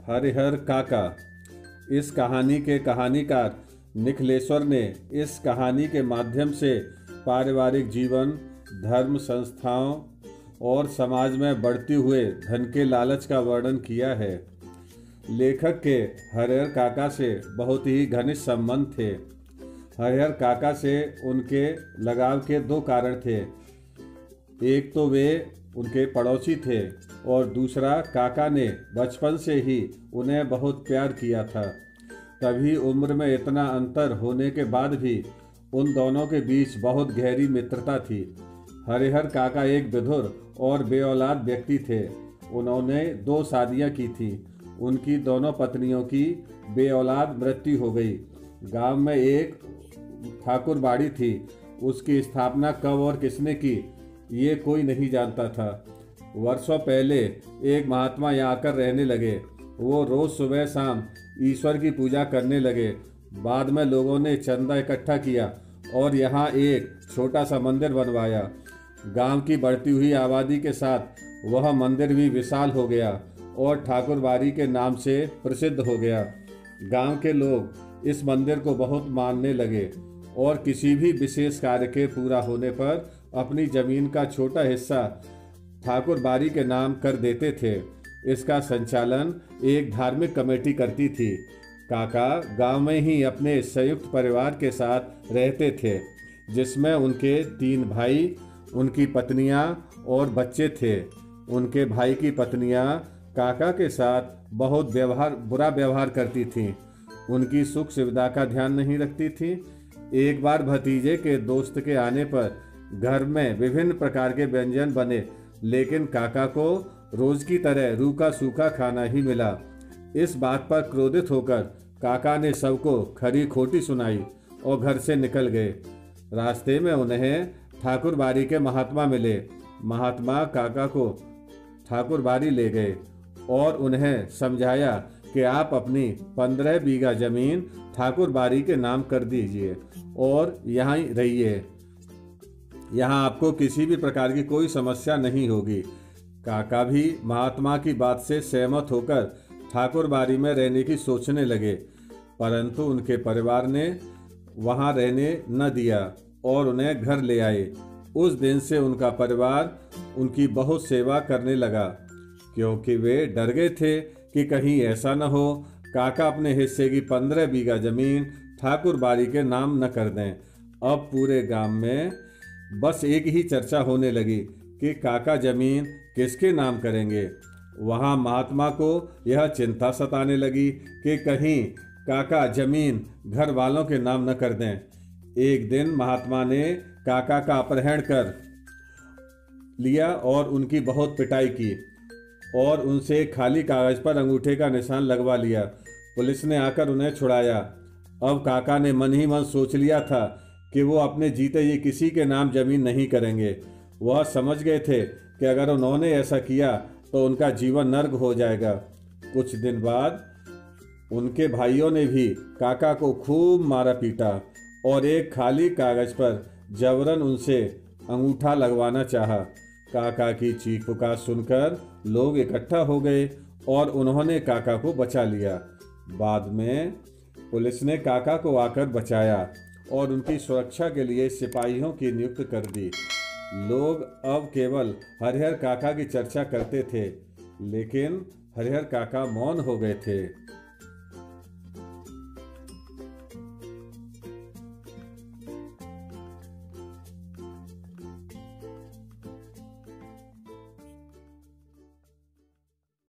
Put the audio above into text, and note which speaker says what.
Speaker 1: हरिहर काका। इस कहानी के कहानीकार निखिलेश्वर ने इस कहानी के माध्यम से पारिवारिक जीवन, धर्म, संस्थाओं और समाज में बढ़ते हुए धन के लालच का वर्णन किया है। लेखक के हरिहर काका से बहुत ही घनिष्ठ संबंध थे। हरिहर काका से उनके लगाव के दो कारण थे। एक तो वे उनके पड़ोसी थे और दूसरा काका ने बचपन से ही उन्हें बहुत प्यार किया था। तभी उम्र में इतना अंतर होने के बाद भी उन दोनों के बीच बहुत गहरी मित्रता थी। हरिहर काका एक विधुर और बेऔलाद व्यक्ति थे। उन्होंने 2 शादियां की थी। उनकी दोनों पत्नियों की बेऔलाद मृत्यु हो गई। गांव में एक ठाकुर बाड़ी थी। उसकी स्थापना कब और किसने की, ये कोई नहीं जानता था। वर्षों पहले एक महात्मा यहाँ आकर रहने लगे। वो रोज सुबह शाम ईश्वर की पूजा करने लगे। बाद में लोगों ने चंदा इकट्ठा किया और यहाँ एक छोटा सा मंदिर बनवाया। गांव की बढ़ती हुई आबादी के साथ वह मंदिर भी विशाल हो गया और ठाकुर बाड़ी के नाम से प्रसिद्ध हो गया। गांव के लोग इस मंदिर को बहुत मानने लगे और किसी भी विशेष कार्य के पूरा होने पर अपनी जमीन का छोटा हिस्सा ठाकुर बाड़ी के नाम कर देते थे। इसका संचालन एक धार्मिक कमेटी करती थी। काका गांव में ही अपने संयुक्त परिवार के साथ रहते थे, जिसमें उनके 3 भाई, उनकी पत्नियां और बच्चे थे। उनके भाई की पत्नियां काका के साथ बहुत बुरा व्यवहार करती थीं। उनकी सुख सुविधा का ध्यान नहीं रखती थीं। एक बार भतीजे के दोस्त के आने पर घर में विभिन्न प्रकार के व्यंजन बने, लेकिन काका को रोज की तरह रूखा सूखा खाना ही मिला। इस बात पर क्रोधित होकर काका ने सबको खरी खोटी सुनाई और घर से निकल गए। रास्ते में उन्हें ठाकुर बाड़ी के महात्मा मिले। महात्मा काका को ठाकुर बाड़ी ले गए और उन्हें समझाया कि आप अपनी 15 बीघा जमीन ठाकुर बाड़ी के नाम कर दीजिए और यहाँ रहिए। यहाँ आपको किसी भी प्रकार की कोई समस्या नहीं होगी। काका भी महात्मा की बात से सहमत होकर ठाकुर बाड़ी में रहने की सोचने लगे, परंतु उनके परिवार ने वहाँ रहने न दिया और उन्हें घर ले आए। उस दिन से उनका परिवार उनकी बहुत सेवा करने लगा, क्योंकि वे डर गए थे कि कहीं ऐसा न हो काका अपने हिस्से की 15 बीघा जमीन ठाकुर बाड़ी के नाम न कर दें। अब पूरे गांव में बस एक ही चर्चा होने लगी कि काका जमीन किसके नाम करेंगे। वहां महात्मा को यह चिंता सताने लगी कि कहीं काका जमीन घर वालों के नाम न कर दें। एक दिन महात्मा ने काका का अपहरण कर लिया और उनकी बहुत पिटाई की और उनसे खाली कागज पर अंगूठे का निशान लगवा लिया। पुलिस ने आकर उन्हें छुड़ाया। अब काका ने मन ही मन सोच लिया था कि वो अपने जीते ये किसी के नाम जमीन नहीं करेंगे। वह समझ गए थे कि अगर उन्होंने ऐसा किया तो उनका जीवन नर्क हो जाएगा। कुछ दिन बाद उनके भाइयों ने भी काका को खूब मारा पीटा और एक खाली कागज पर जबरन उनसे अंगूठा लगवाना चाहा। काका की चीख पुकार सुनकर लोग इकट्ठा हो गए और उन्होंने काका को बचा लिया। बाद में पुलिस ने काका को आकर बचाया और उनकी सुरक्षा के लिए सिपाहियों की नियुक्ति कर दी। लोग अब केवल हरिहर काका की चर्चा करते थे, लेकिन हरिहर काका मौन हो गए थे।